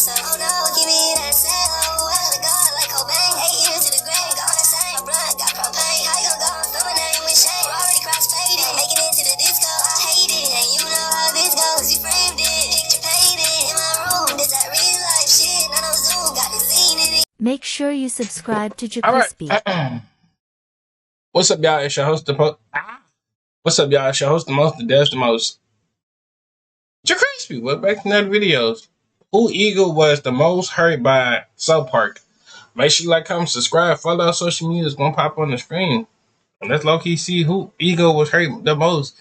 myself. Oh no, give me that sound. Oh, I gotta go like Cobain. 8 years to the grave, gone insane. My blood got propane. How you gon' go and throw my name with shame? Already cross-faded, making it to the disco. I hate it, and you know how this goes. You framed it, picture painted in my room. This that real life shit. None of Zoom got the scene in it. Make sure you subscribe to All JerCrispy. right. What's up, y'all? It's your host, What's up, y'all? It's your host, the most, the best, the most. JerCrispy. Welcome back to another videos. Who Eagle was the most hurt by South Park? Make sure you like, comment, subscribe, follow our social media. It's gonna pop on the screen. And let's low key see who Eagle was hurt the most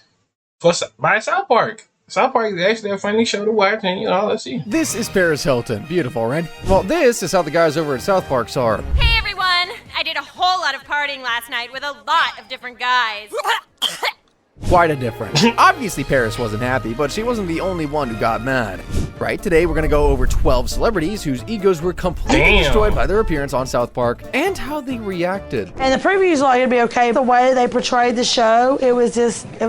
by South Park. South Park is actually a funny show to watch, and let's see. This is Paris Hilton. Beautiful, right? Well, this is how the guys over at South Park saw her. Hey everyone! I did a whole lot of partying last night with a lot of different guys. Quite a difference. Obviously, Paris wasn't happy, but she wasn't the only one who got mad. Right, today we're gonna go over 12 celebrities whose egos were completely destroyed by their appearance on South Park and how they reacted. And the previews like it'd be okay. The way they portrayed the show, it was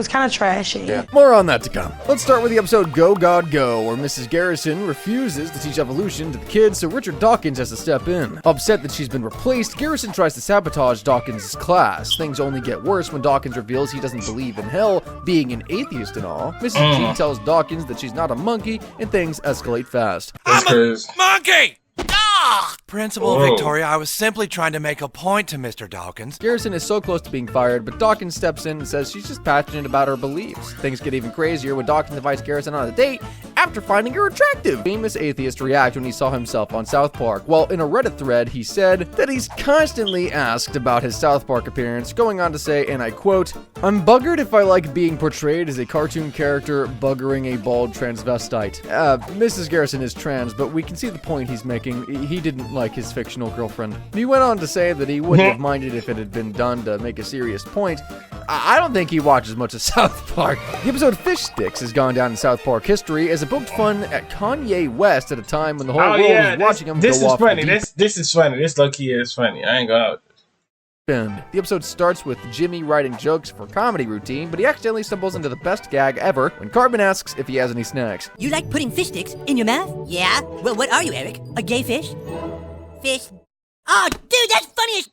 kind of trashy. Yeah. More on that to come. Let's start with the episode Go God Go, where Mrs. Garrison refuses to teach evolution to the kids, so Richard Dawkins has to step in. Upset that she's been replaced, Garrison tries to sabotage Dawkins' class. Things only get worse when Dawkins reveals he doesn't believe in hell, being an atheist and all. Mrs. G tells Dawkins that she's not a monkey, and things escalate fast. I'm a monkey! Principal Victoria, I was simply trying to make a point to Mr. Dawkins. Garrison is so close to being fired, but Dawkins steps in and says she's just passionate about her beliefs. Things get even crazier when Dawkins invites Garrison on a date after finding her attractive. Famous atheist react when he saw himself on South Park. Well, in a Reddit thread, he said that he's constantly asked about his South Park appearance, going on to say, and I quote, "I'm buggered if I like being portrayed as a cartoon character buggering a bald transvestite." Mrs. Garrison is trans, but we can see the point he's making. He didn't like his fictional girlfriend. He went on to say that he wouldn't have minded if it had been done to make a serious point. I don't think he watches much of South Park. The episode Fish Sticks has gone down in South Park history as it poked fun at Kanye West at a time when the whole world was watching him go off the deep This is funny. This low-key is funny. I ain't gonna... end. The episode starts with Jimmy writing jokes for comedy routine, but he accidentally stumbles into the best gag ever when Cartman asks if he has any snacks. You like putting fish sticks in your mouth? Yeah? Well, what are you, Eric? A gay fish? Fish. Oh, dude, that's funny as...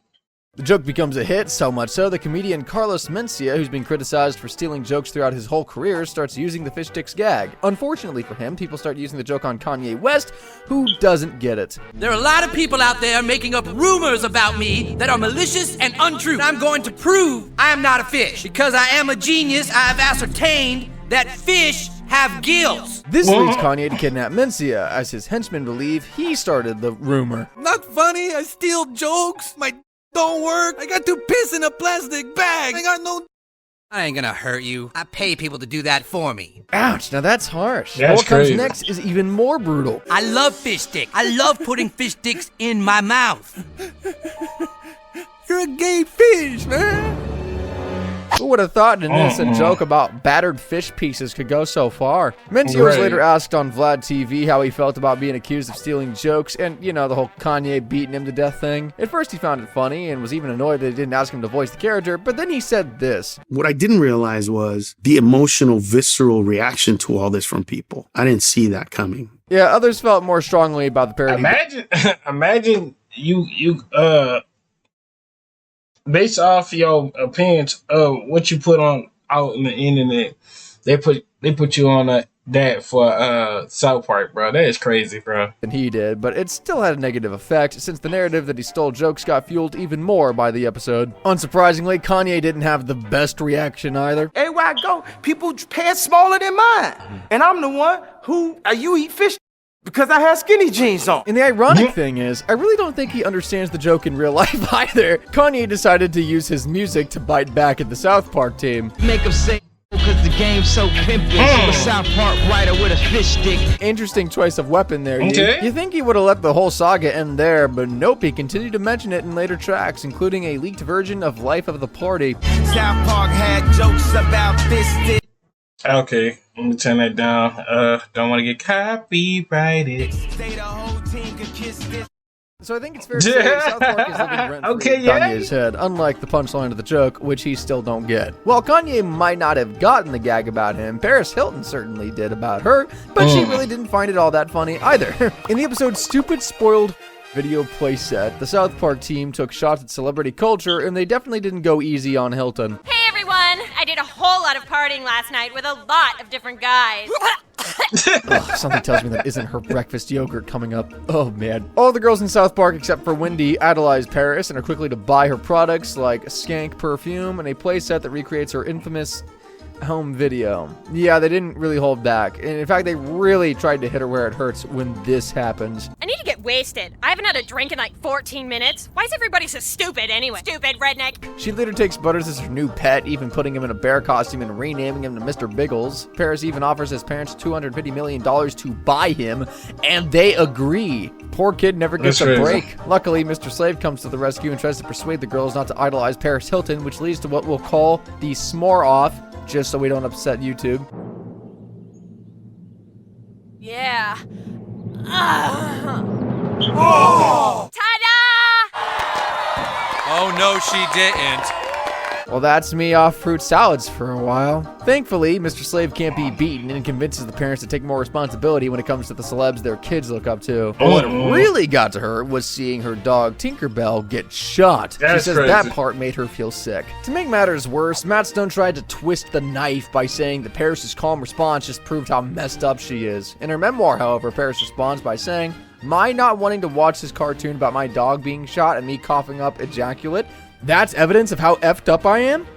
The joke becomes a hit, so much so the comedian Carlos Mencia, who's been criticized for stealing jokes throughout his whole career, starts using the fish sticks gag. Unfortunately for him, people start using the joke on Kanye West, who doesn't get it. There are a lot of people out there making up rumors about me that are malicious and untrue. I'm going to prove I am not a fish. Because I am a genius, I have ascertained that fish have gills. This leads Kanye to kidnap Mencia. As his henchmen believe, he started the rumor. Not funny, I steal jokes, my don't work, I got to piss in a plastic bag, I got no... I ain't gonna hurt you, I pay people to do that for me. Ouch, now that's harsh. That's what comes crazy. next is even more brutal. I love fish sticks, I love putting fish sticks in my mouth. You're a gay fish, man. Who would have thought an innocent joke about battered fish pieces could go so far? Mencia was later asked on Vlad TV how he felt about being accused of stealing jokes and, the whole Kanye beating him to death thing. At first he found it funny and was even annoyed that they didn't ask him to voice the character, but then he said this. What I didn't realize was the emotional, visceral reaction to all this from people. I didn't see that coming. Yeah, others felt more strongly about the parody. Imagine you based off your appearance of what you put on out in the internet, they put you on that for South Park, bro. That is crazy, bro. And he did, but it still had a negative effect since the narrative that he stole jokes got fueled even more by the episode. Unsurprisingly, Kanye didn't have the best reaction either. Everywhere I go, people pants smaller than mine, and I'm the one who you eat fish because I have skinny jeans on. And the ironic thing is, I really don't think he understands the joke in real life either. Kanye decided to use his music to bite back at the South Park team. Make him say because the game's so pimpin', so a South Park writer with a fish stick. Interesting choice of weapon there. Okay. You think he would have let the whole saga end there, but nope, he continued to mention it in later tracks, including a leaked version of Life of the Party. South Park had jokes about fish stick. Okay, let me turn that down. Don't want to get copyrighted. So I think it's fair to say South Park is living rent-free in Kanye's head, unlike the punchline of the joke, which he still don't get. While Kanye might not have gotten the gag about him, Paris Hilton certainly did about her, but she really didn't find it all that funny either. In the episode Stupid Spoiled Video Playset, the South Park team took shots at celebrity culture, and they definitely didn't go easy on Hilton. Hey everyone! I did a whole lot of partying last night with a lot of different guys. Ugh, something tells me that isn't her breakfast yogurt coming up. Oh man. All the girls in South Park except for Wendy idolize Paris and are quickly to buy her products like skank perfume and a playset that recreates her infamous home video. Yeah, they didn't really hold back. And in fact, they really tried to hit her where it hurts when this happens. I need to get wasted. I haven't had a drink in like 14 minutes. Why is everybody so stupid anyway? Stupid redneck. She later takes Butters as her new pet, even putting him in a bear costume and renaming him to Mr. Biggles. Paris even offers his parents $250 million to buy him, and they agree. Poor kid never gets a break. Luckily, Mr. Slave comes to the rescue and tries to persuade the girls not to idolize Paris Hilton, which leads to what we'll call the s'more-off, just so we don't upset YouTube. Yeah. Oh! Ta-da! Oh, no, she didn't. Well, that's me off fruit salads for a while. Thankfully, Mr. Slave can't be beaten and convinces the parents to take more responsibility when it comes to the celebs their kids look up to. But what really got to her was seeing her dog Tinkerbell get shot. She says that part made her feel sick. To make matters worse, Matt Stone tried to twist the knife by saying that Paris' calm response just proved how messed up she is. In her memoir, however, Paris responds by saying, "My not wanting to watch this cartoon about my dog being shot and me coughing up ejaculate, that's evidence of how effed up I am?"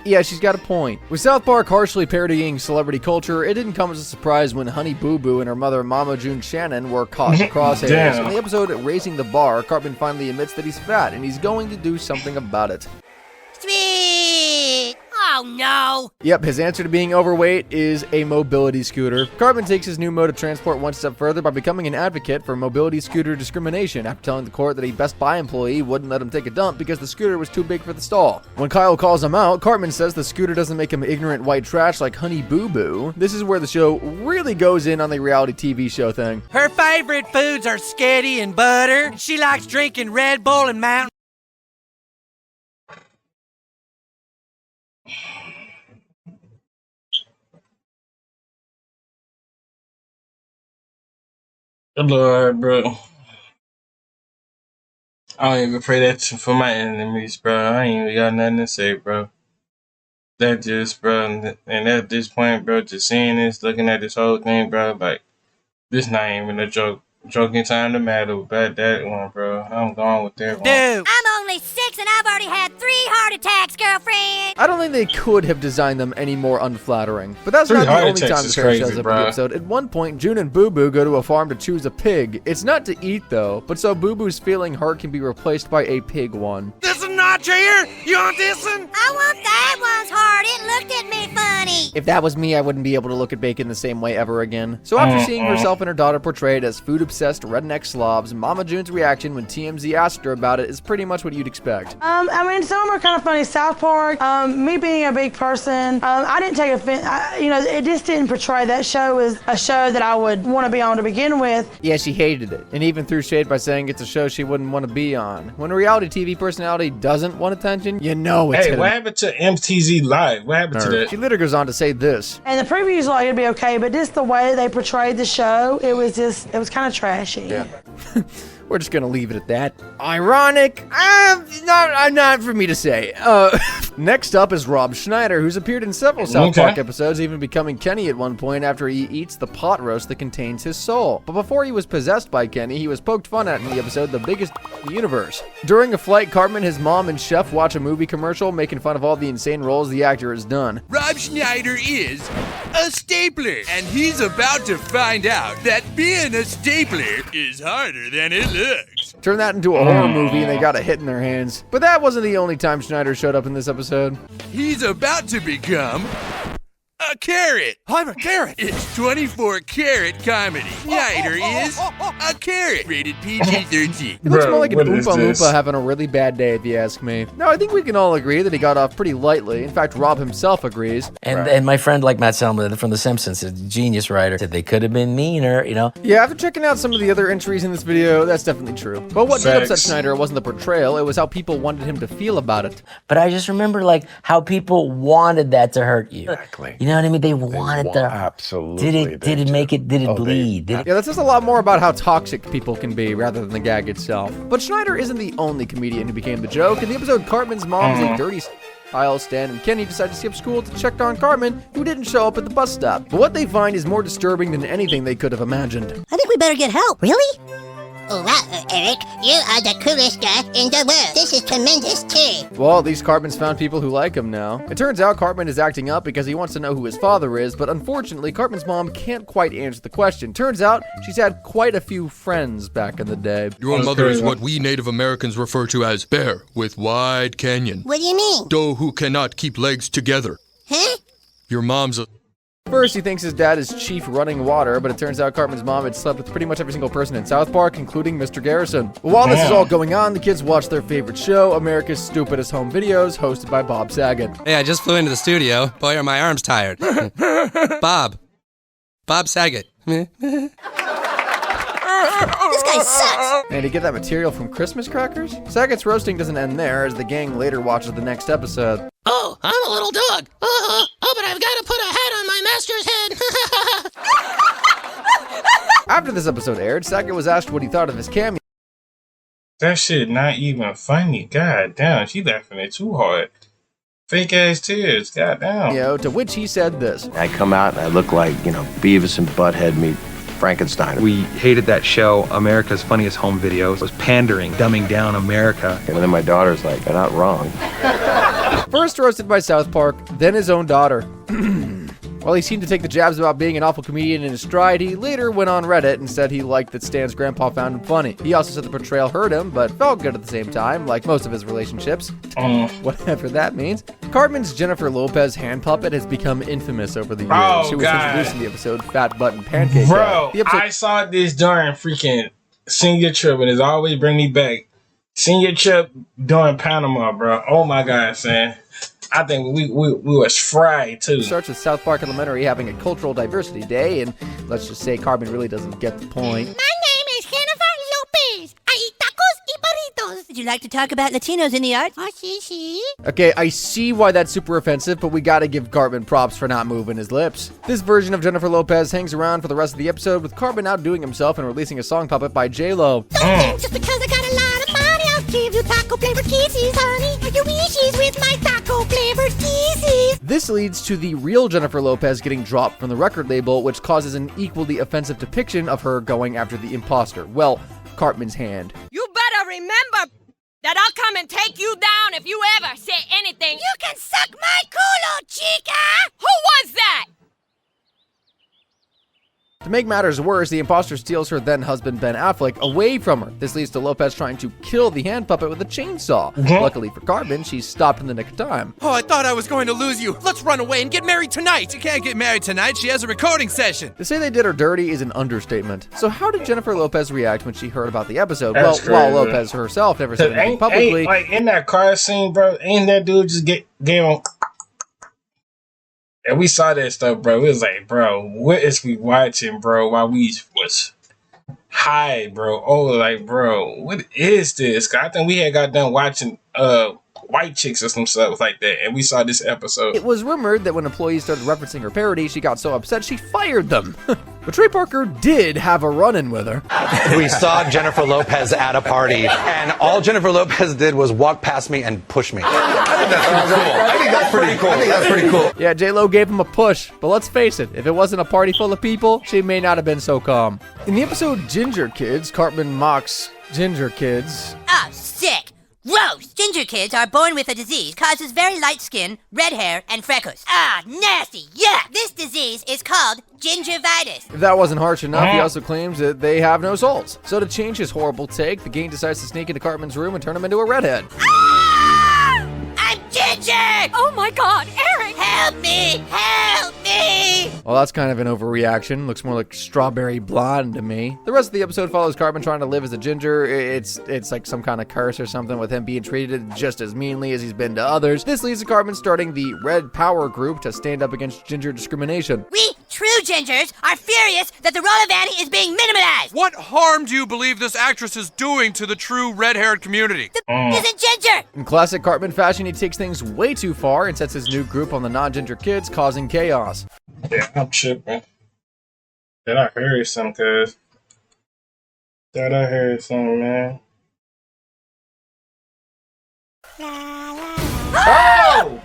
Yeah, she's got a point. With South Park harshly parodying celebrity culture, it didn't come as a surprise when Honey Boo Boo and her mother Mama June Shannon were caught in the crosshairs. In the episode Raising the Bar, Cartman finally admits that he's fat and he's going to do something about it. Sweet! Oh no! Yep, his answer to being overweight is a mobility scooter. Cartman takes his new mode of transport one step further by becoming an advocate for mobility scooter discrimination after telling the court that a Best Buy employee wouldn't let him take a dump because the scooter was too big for the stall. When Kyle calls him out, Cartman says the scooter doesn't make him ignorant white trash like Honey Boo Boo. This is where the show really goes in on the reality TV show thing. Her favorite foods are sketty and butter. She likes drinking Red Bull and Mountain. Lord, bro. I don't even pray that for my enemies, bro. I ain't even got nothing to say, bro. That just, bro, and at this point, bro, just seeing this, looking at this whole thing, bro, like, this not even a joke. Joking time to matter about that one, bro. I'm going with that one. Dude, I'm only 6 and I've already had 3 heart attacks, girlfriend. I don't think they could have designed them any more unflattering. But that's not the only time the pair shows up in the episode. At one point, June and Boo Boo go to a farm to choose a pig. It's not to eat, though, but so Boo Boo's feeling heart can be replaced by a pig one. This is not here. You want this one? I want that one's heart. It looked at me funny. If that was me, I wouldn't be able to look at bacon the same way ever again. So after seeing herself and her daughter portrayed as food-obsessed redneck slobs, Mama June's reaction when TMZ asked her about it is pretty much what you'd expect. I mean, some of them are kind of funny. South Park, me being a big person, I didn't take offense. It just didn't portray that show as a show that I would want to be on to begin with. Yeah, she hated it, and even threw shade by saying it's a show she wouldn't want to be on. When a reality TV personality doesn't want attention, you know it's what happened to MTZ Live? What happened to that? She later goes on to say this. And the previews like it'd be okay, but just the way they portrayed the show, it was kind of trashy. Yeah. We're just gonna leave it at that. Ironic? Not for me to say. Next up is Rob Schneider, who's appeared in several South Park episodes, even becoming Kenny at one point after he eats the pot roast that contains his soul. But before he was possessed by Kenny, he was poked fun at in the episode The Biggest in the Universe. During a flight, Cartman, his mom, and Chef watch a movie commercial making fun of all the insane roles the actor has done. Rob Schneider is a stapler, and he's about to find out that being a stapler is harder than it looks. Turn that into a horror movie and they got a hit in their hands. But that wasn't the only time Schneider showed up in this episode. He's about to become a carrot. I'm a carrot. It's 24 karat comedy. Schneider is a carrot. Rated PG-13. He looks more like an Oompa Loompa having a really bad day, if you ask me. Now, I think we can all agree that he got off pretty lightly. In fact, Rob himself agrees. And my friend, like Matt Selman from The Simpsons, a genius writer, said they could have been meaner, you know? Yeah, after checking out some of the other entries in this video, that's definitely true. But what did upset Schneider wasn't the portrayal, it was how people wanted him to feel about it. But I just remember, like, how people wanted that to hurt you. Exactly. You know what I mean? They wanted to. Absolutely. Did it make it? Did it bleed? Yeah, that says a lot more about how toxic people can be rather than the gag itself. But Schneider isn't the only comedian who became the joke. In the episode, Cartman's mom was a dirty style. Stan and Kenny decided to skip school to check on Cartman, who didn't show up at the bus stop. But what they find is more disturbing than anything they could have imagined. I think we better get help. Really? Oh, wow, Eric, you are the coolest guy in the world. This is tremendous, too. Well, at least Cartman's found people who like him now. It turns out Cartman is acting up because he wants to know who his father is, but unfortunately, Cartman's mom can't quite answer the question. Turns out, she's had quite a few friends back in the day. Your mother is what we Native Americans refer to as bear with wide canyon. What do you mean? Doe who cannot keep legs together. Huh? Your mom's a... First, he thinks his dad is Chief Running Water, but it turns out Cartman's mom had slept with pretty much every single person in South Park, including Mr. Garrison. While this is all going on, the kids watch their favorite show, America's Stupidest Home Videos, hosted by Bob Saget. Hey, I just flew into the studio. Boy, are my arms tired. Bob Saget. This guy sucks. And to get that material from Christmas crackers? Saget's roasting doesn't end there, as the gang later watches the next episode. Oh, I'm a little dog. Oh, but I've got to put a hat on my master's head. After this episode aired, Saget was asked what he thought of his cameo. That shit not even funny. God damn, she laughing it too hard. Fake ass tears. God damn. To which he said this. I come out and I look like, Beavis and Butthead meet Frankenstein. We hated that show, America's Funniest Home Videos. It was pandering, dumbing down America. And then my daughter's like, they're not wrong. First roasted by South Park, then his own daughter. While he seemed to take the jabs about being an awful comedian in his stride, he later went on Reddit and said he liked that Stan's grandpa found him funny. He also said the portrayal hurt him, but felt good at the same time, like most of his relationships. Whatever that means. Cartman's Jennifer Lopez hand puppet has become infamous over the years. She was introduced in the episode Fat Button Pancake. Bro, I saw this during freaking senior trip, and it's always bring me back. Senior trip during Panama, bro. Oh my God, son. I think we was fried too. It starts with South Park Elementary having a cultural diversity day, and let's just say Cartman really doesn't get the point. My name is Jennifer Lopez. I eat tacos y burritos. Would you like to talk about Latinos in the arts? Oh, sí. Okay, I see why that's super offensive, but we gotta give Cartman props for not moving his lips. This version of Jennifer Lopez hangs around for the rest of the episode, with Cartman outdoing himself and releasing a song puppet by J-Lo. Don't think just because I got a lot of money, I'll give you taco flavored kisses, honey. Are you wishes with my taco flavored kisses? This leads to the real Jennifer Lopez getting dropped from the record label, which causes an equally offensive depiction of her going after the imposter. Well, Cartman's hand. You better remember that I'll come and take you down if you ever say anything. You can suck my culo, chica! Who was that? To make matters worse, the imposter steals her then-husband Ben Affleck away from her. This leads to Lopez trying to kill the hand puppet with a chainsaw. Luckily for Cartman, she's stopped in the nick of time. Oh, I thought I was going to lose you. Let's run away and get married tonight. She can't get married tonight. She has a recording session. To say they did her dirty is an understatement. So how did Jennifer Lopez react when she heard about the episode? That's While Lopez herself never said anything publicly. Like in that car scene, bro, ain't that dude just gave on? And we saw that stuff, bro. It was like, bro, what is we watching, bro, while we was high, bro? Oh, like, bro, what is this? 'Cause I think we had got done watching White Chicks or some stuff like that, and we saw this episode. It was rumored that when employees started referencing her parody, she got so upset she fired them. But Trey Parker did have a run-in with her. We saw Jennifer Lopez at a party, and all Jennifer Lopez did was walk past me and push me. I think that's pretty cool. Yeah, J-Lo gave him a push, but let's face it, if it wasn't a party full of people, she may not have been so calm. In the episode Ginger Kids, Cartman mocks ginger kids. Oh, sick. Gross! Ginger kids are born with a disease, causes very light skin, red hair, and freckles. Ah, nasty! Yeah! This disease is called gingivitis. If that wasn't harsh enough, he also claims that they have no souls. So to change his horrible take, the gang decides to sneak into Cartman's room and turn him into a redhead. Ah! I'm ginger! Oh my God, Eric! Help me! Help me! me! Well, that's kind of an overreaction. Looks more like strawberry blonde to me. The rest of the episode follows Carbon trying to live as a ginger. It's like some kind of curse or something with him being treated just as meanly as he's been to others. This leads to Carbon starting the Red Power Group to stand up against ginger discrimination. We true gingers are furious that the role of Annie is being minimalized. What harm do you believe this actress is doing to the true red-haired community? Isn't ginger! In classic Cartman fashion, he takes things way too far and sets his new group on the non-ginger kids, causing chaos. Yeah, I'm tripping. Did I hear something, cuz? Did I hear something, man? Oh!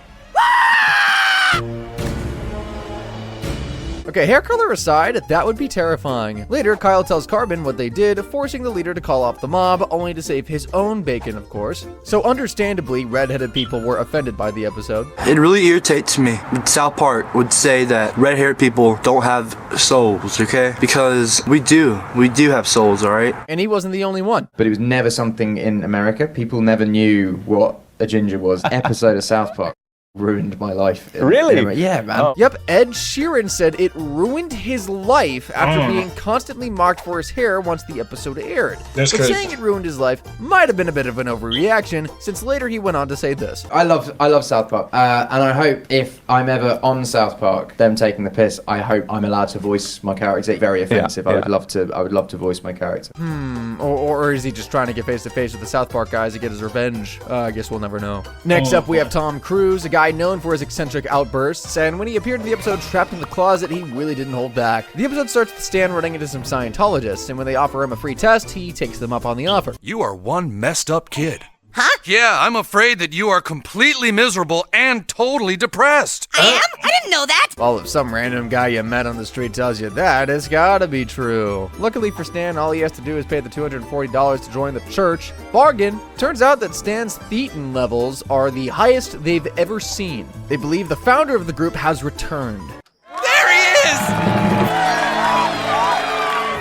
Okay, hair color aside, that would be terrifying. Later, Kyle tells Carbon what they did, forcing the leader to call off the mob, only to save his own bacon, of course. So understandably, redheaded people were offended by the episode. It really irritates me that South Park would say that red-haired people don't have souls, okay? Because we do have souls, alright? And he wasn't the only one. But it was never something in America. People never knew what a ginger was. Episode of South Park ruined my life. Really? Yeah, man. Oh. Yep, Ed Sheeran said it ruined his life after being constantly mocked for his hair once the episode aired. That's but crazy. saying it ruined his life might have been a bit of an overreaction, since later he went on to say this. I love South Park, and I hope if I'm ever on South Park, them taking the piss, I hope I'm allowed to voice my character. It's very offensive. Yeah. I would love to voice my character. Or is he just trying to get face to face with the South Park guys to get his revenge? I guess we'll never know. Next up, we have Tom Cruise, a guy known for his eccentric outbursts, and when he appeared in the episode Trapped in the Closet, he really didn't hold back. The episode starts with Stan running into some Scientologists, and when they offer him a free test, he takes them up on the offer. You are one messed up kid. Huh? Yeah, I'm afraid that you are completely miserable and totally depressed. I am? I didn't know that! Well, if some random guy you met on the street tells you that, it's gotta be true. Luckily for Stan, all he has to do is pay the $240 to join the church. Bargain! Turns out that Stan's thetan levels are the highest they've ever seen. They believe the founder of the group has returned. There he is!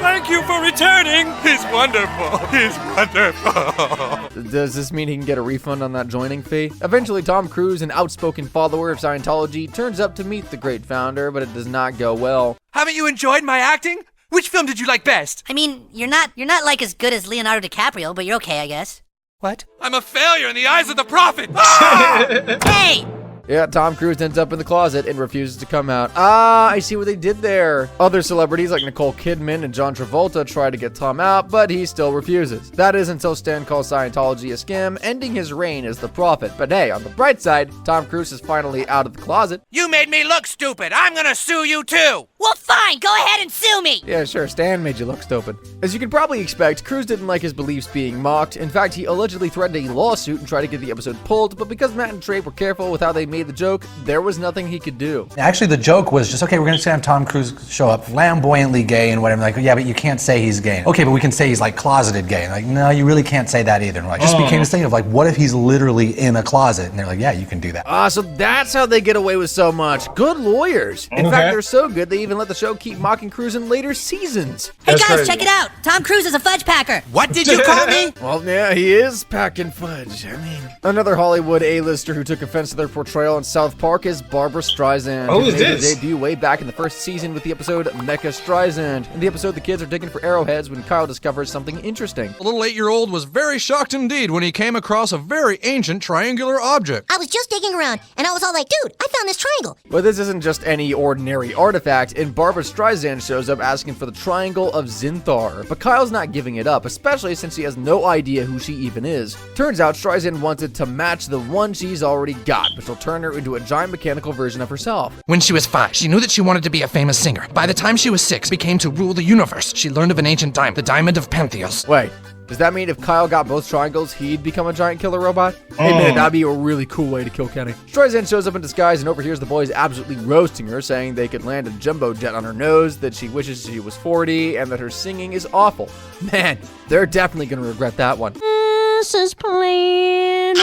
Thank you for returning. He's wonderful. He's wonderful. Does this mean he can get a refund on that joining fee? Eventually, Tom Cruise, an outspoken follower of Scientology, turns up to meet the great founder, but it does not go well. Haven't you enjoyed my acting? Which film did you like best? I mean, you're not like as good as Leonardo DiCaprio, but you're okay, I guess. What? I'm a failure in the eyes of the prophet. Ah! Hey! Yeah, Tom Cruise ends up in the closet and refuses to come out. Ah, I see what they did there. Other celebrities like Nicole Kidman and John Travolta try to get Tom out, but he still refuses. That is until Stan calls Scientology a scam, ending his reign as the prophet. But hey, on the bright side, Tom Cruise is finally out of the closet. You made me look stupid. I'm gonna sue you too. Well, fine. Go ahead and sue me. Yeah, sure, Stan made you look stupid. As you can probably expect, Cruise didn't like his beliefs being mocked. In fact, he allegedly threatened a lawsuit and tried to get the episode pulled, but because Matt and Trey were careful with how they made the joke, there was nothing he could do. Actually, the joke was just, okay, we're going to have Tom Cruise show up, flamboyantly gay and whatever. Like, yeah, but you can't say he's gay. Okay, but we can say he's like closeted gay. Like, no, you really can't say that either. And like, just became this thing of like, what if he's literally in a closet? And they're like, yeah, you can do that. Ah, so that's how they get away with so much. Good lawyers. In fact, they're so good they even let the show keep mocking Cruise in later seasons. Hey guys, check it out. Tom Cruise is a fudge packer. What did you call me? Well, yeah, he is packing fudge. I mean, another Hollywood A-lister who took offense to their portrayal in South Park is Barbara Streisand. Oh, who who's made this? her debut way back in the first season with the episode Mecha Streisand. In the episode, the kids are digging for arrowheads when Kyle discovers something interesting. A little 8-year-old was very shocked indeed when he came across a very ancient triangular object. I was just digging around, and I was all like, dude, I found this triangle. But this isn't just any ordinary artifact, and Barbara Streisand shows up asking for the Triangle of Zinthar. But Kyle's not giving it up, especially since he has no idea who she even is. Turns out Streisand wanted to match the one she's already got, which will turn her into a giant mechanical version of herself. When she was 5, she knew that she wanted to be a famous singer. By the time she was 6, became to rule the universe. She learned of an ancient diamond, the Diamond of Pentheus. Wait, does that mean if Kyle got both triangles, he'd become a giant killer robot? Hey man, that'd be a really cool way to kill Kenny. Streisand shows up in disguise and overhears the boys absolutely roasting her, saying they could land a jumbo jet on her nose, that she wishes she was 40, and that her singing is awful. Man, they're definitely gonna regret that one. This is plain.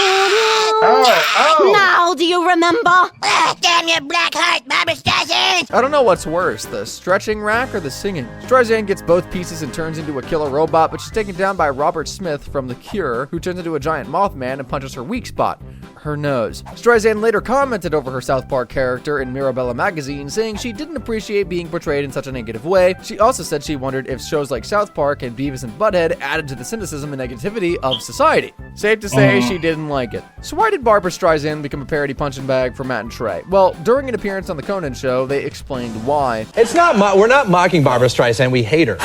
Oh. Now do you remember? Damn your black heart, Barbara Streisand! I don't know what's worse, the stretching rack or the singing. Streisand gets both pieces and turns into a killer robot, but she's taken down by Robert Smith from The Cure, who turns into a giant Mothman and punches her weak spot, her nose. Streisand later commented over her South Park character in Mirabella magazine, saying she didn't appreciate being portrayed in such a negative way. She also said she wondered if shows like South Park and Beavis and Butthead added to the cynicism and negativity of society. Safe to say she didn't like it. So why did Barbara Streisand become a parody punching bag for Matt and Trey? Well, during an appearance on the Conan show, they explained why. It's not we're not mocking Barbara Streisand, we hate her.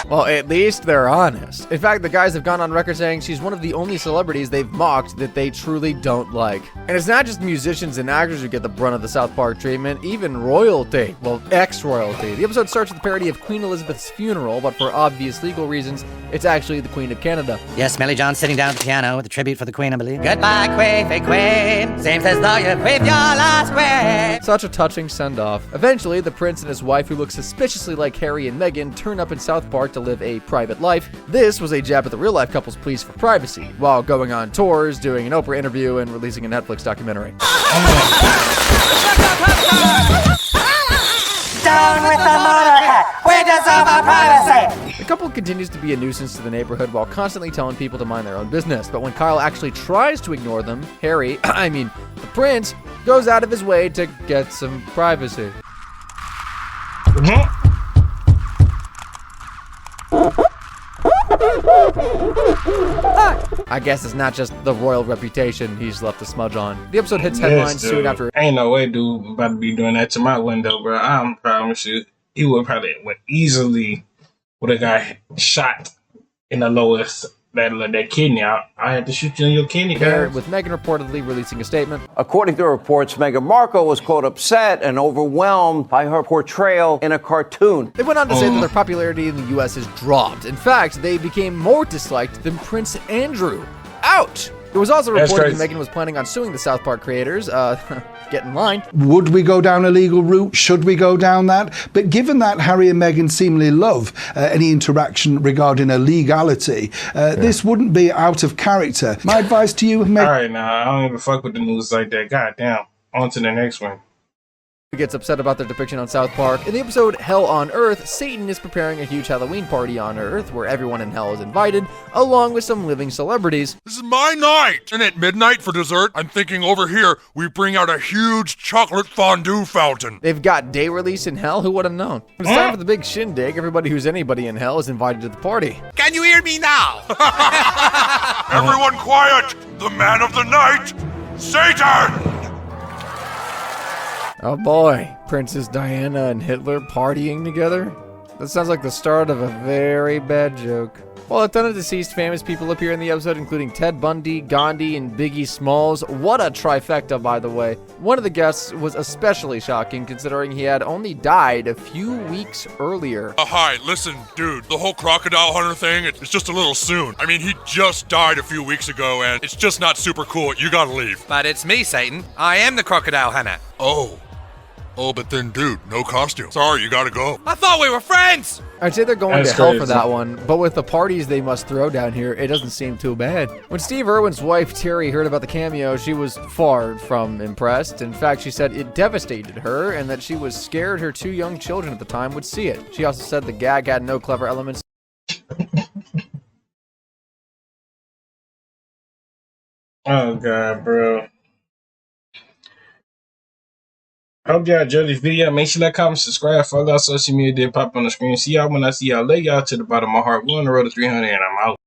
Well, at least they're honest. In fact, the guys have gone on record saying she's one of the only celebrities they've mocked that they truly don't like. And it's not just musicians and actors who get the brunt of the South Park treatment, even royalty. Well, ex-royalty. The episode starts with a parody of Queen Elizabeth's funeral, but for obvious legal reasons, it's actually the Queen of Canada. Yes, Smelly John sitting down at the piano with a tribute for the Queen, I believe. Goodbye, Quaffy Queen. Same says lawyer, quaff your last word. Such a touching send-off. Eventually, the prince and his wife, who look suspiciously like Harry and Meghan, turn up in South Park to live a private life. This was a jab at the real-life couple's pleas for privacy, while going on tours, doing an Oprah interview, and releasing a Netflix documentary. Down with the monarchy! We deserve our privacy! The couple continues to be a nuisance to the neighborhood while constantly telling people to mind their own business, but when Kyle actually tries to ignore them, Harry, the prince, goes out of his way to get some privacy. I guess it's not just the royal reputation he's left a smudge on. The episode hits headlines soon after. Ain't no way dude about to be doing that to my window, bro. I promise you. He would probably easily would have got shot in the lowest that kidney out. I had to shoot you in your kidney, guys. With Meghan reportedly releasing a statement. According to reports, Meghan Markle was, quote, upset and overwhelmed by her portrayal in a cartoon. They went on to say that their popularity in the U.S. has dropped. In fact, they became more disliked than Prince Andrew. Ouch! It was also reported that Meghan was planning on suing the South Park creators. Get in line. Would we go down a legal route? Should we go down that? But given that Harry and Meghan seemingly love any interaction regarding a legality, this wouldn't be out of character. My advice to you, Meghan. All right, now, I don't even fuck with the news like that. God damn. On to the next one. Gets upset about their depiction on South Park. In the episode Hell on Earth, Satan is preparing a huge Halloween party on Earth where everyone in hell is invited, along with some living celebrities. This is my night! And at midnight for dessert, I'm thinking over here, we bring out a huge chocolate fondue fountain. They've got day release in hell, who would have known? It's time for the big shindig. Everybody who's anybody in hell is invited to the party. Can you hear me now? Everyone quiet! The man of the night, Satan! Oh boy, Princess Diana and Hitler partying together? That sounds like the start of a very bad joke. Well, a ton of deceased famous people appear in the episode, including Ted Bundy, Gandhi, and Biggie Smalls. What a trifecta, by the way. One of the guests was especially shocking, considering he had only died a few weeks earlier. Hi, listen, dude, the whole crocodile hunter thing, it's just a little soon. I mean, he just died a few weeks ago, and it's just not super cool. You gotta leave. But it's me, Satan. I am the crocodile hunter. Oh, but then, dude, no costume. Sorry, you gotta go. I thought we were friends! I'd say they're going to hell for that one, but with the parties they must throw down here, it doesn't seem too bad. When Steve Irwin's wife, Terry, heard about the cameo, she was far from impressed. In fact, she said it devastated her and that she was scared her two young children at the time would see it. She also said the gag had no clever elements. Oh, God, bro. Hope y'all enjoyed this video. Make sure to like, comment, subscribe, follow our social media, pop on the screen. See y'all when I see y'all. Lay y'all to the bottom of my heart. We're on the road to 300 and I'm out.